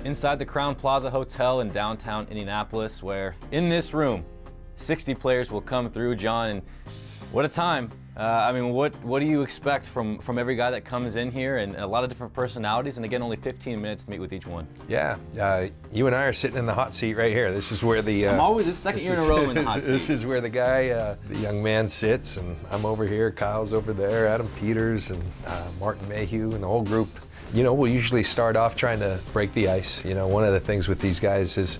inside the Crown Plaza Hotel in downtown Indianapolis, where in this room, 60 players will come through. John, and what a time. I mean, what do you expect from every guy that comes in here, and a lot of different personalities, and again, only 15 minutes to meet with each one? Yeah, you and I are sitting in the hot seat right here. This is where the... I'm always the second year in a row in the hot seat. This is where the guy, the young man sits, and I'm over here, Kyle's over there, Adam Peters, and Martin Mayhew, and the whole group. You know, we'll usually start off trying to break the ice. You know, one of the things with these guys is,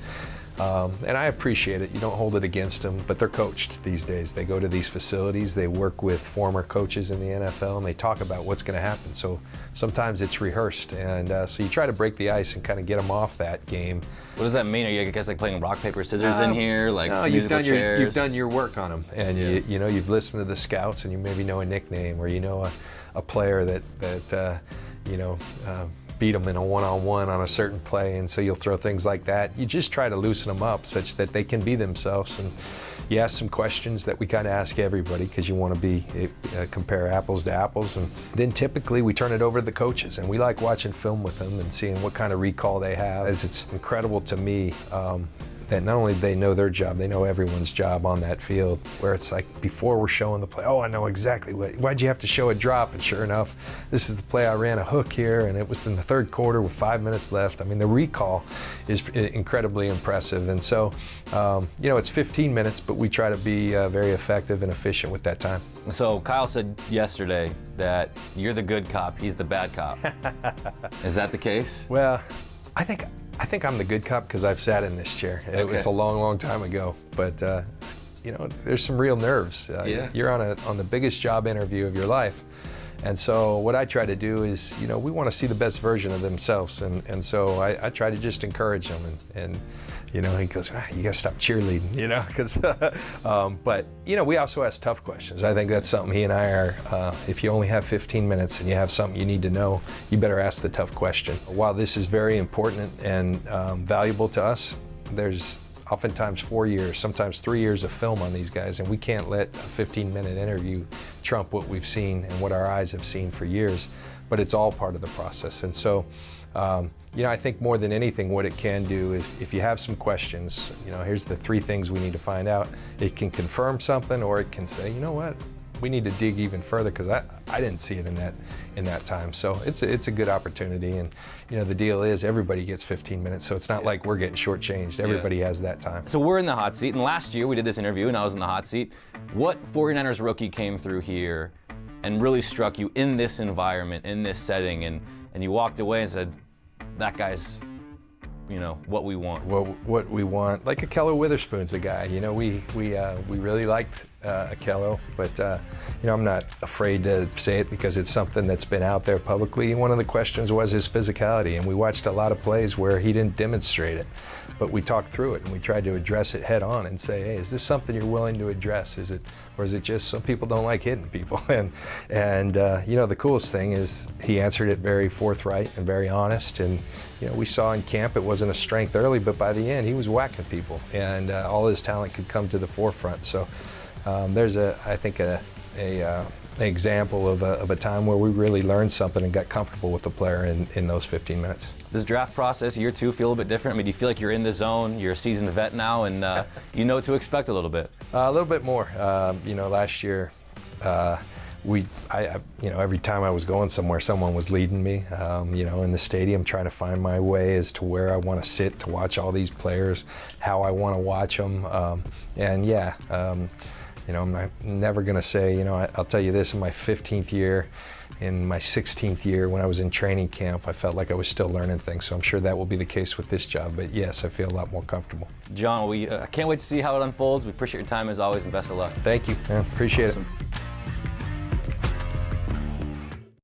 and I appreciate it, you don't hold it against them, but they're coached these days. They go to these facilities, they work with former coaches in the NFL, and they talk about what's going to happen. So sometimes it's rehearsed, and so you try to break the ice and kind of get them off that game. What does that mean? Are you guys like playing rock, paper, scissors in here? Like no, you've done your work on them, and yeah. you know, you've listened to the scouts, and you maybe know a nickname, or you know a player that you know, beat them in a one-on-one on a certain play, and so you'll throw things like that. You just try to loosen them up such that they can be themselves, and you ask some questions that we kind of ask everybody because you want to compare apples to apples, and then typically we turn it over to the coaches, and we like watching film with them and seeing what kind of recall they have. As it's incredible to me that not only do they know their job, they know everyone's job on that field, where it's like before we're showing the play, oh, I know exactly why'd you have to show a drop? And sure enough, this is the play, I ran a hook here, and it was in the third quarter with 5 minutes left. I mean, the recall is incredibly impressive. And so, you know, it's 15 minutes, but we try to be very effective and efficient with that time. So Kyle said yesterday that you're the good cop, he's the bad cop. Is that the case? Well, I think I'm the good cop because I've sat in this chair. Okay. It was a long, long time ago, but you know, there's some real nerves. Yeah. You're on the biggest job interview of your life, and so what I try to do is, you know, we want to see the best version of themselves, and so I try to just encourage them, and you know, he goes, you gotta stop cheerleading, you know, because but you know, we also ask tough questions. I think that's something he and I are, if you only have 15 minutes and you have something you need to know, you better ask the tough question. While this is very important and valuable to us, there's oftentimes 4 years, sometimes 3 years of film on these guys, and we can't let a 15-minute interview trump what we've seen and what our eyes have seen for years, but it's all part of the process. And so, you know, I think more than anything, what it can do is, if you have some questions, you know, here's the 3 things we need to find out. It can confirm something, or it can say, you know what, we need to dig even further because I didn't see it in that time. So it's a good opportunity, and you know, the deal is everybody gets 15 minutes, so it's not like we're getting shortchanged. Everybody has that time. So we're in the hot seat, and last year we did this interview, and I was in the hot seat. What 49ers rookie came through here and really struck you in this environment, in this setting, and you walked away and said, that guy's, you know, what we want? Well, what we want, like Ahkello Witherspoon's a guy. You know, we really liked Ahkello, but you know, I'm not afraid to say it because it's something that's been out there publicly. One of the questions was his physicality, and we watched a lot of plays where he didn't demonstrate it, but we talked through it and we tried to address it head on and say, hey, is this something you're willing to address? Is it, or is it just some people don't like hitting people? And you know, the coolest thing is he answered it very forthright and very honest. And you know, we saw in camp it wasn't a strength early, but by the end he was whacking people, and all his talent could come to the forefront. So there's I think an example of a time where we really learned something and got comfortable with the player in those 15 minutes. Does draft process, year 2, feel a bit different? I mean, do you feel like you're in the zone, you're a seasoned vet now, and you know what to expect a little bit? A little bit more. You know, last year, you know, every time I was going somewhere, someone was leading me, you know, in the stadium, trying to find my way as to where I want to sit to watch all these players, how I want to watch them, and yeah, you know, I'm never going to say, you know, I'll tell you this, in my 15th year, in my 16th year when I was in training camp, I felt like I was still learning things, so I'm sure that will be the case with this job, but yes, I feel a lot more comfortable. John, we can't wait to see how it unfolds. We appreciate your time as always, and best of luck. Thank you, man. Appreciate it.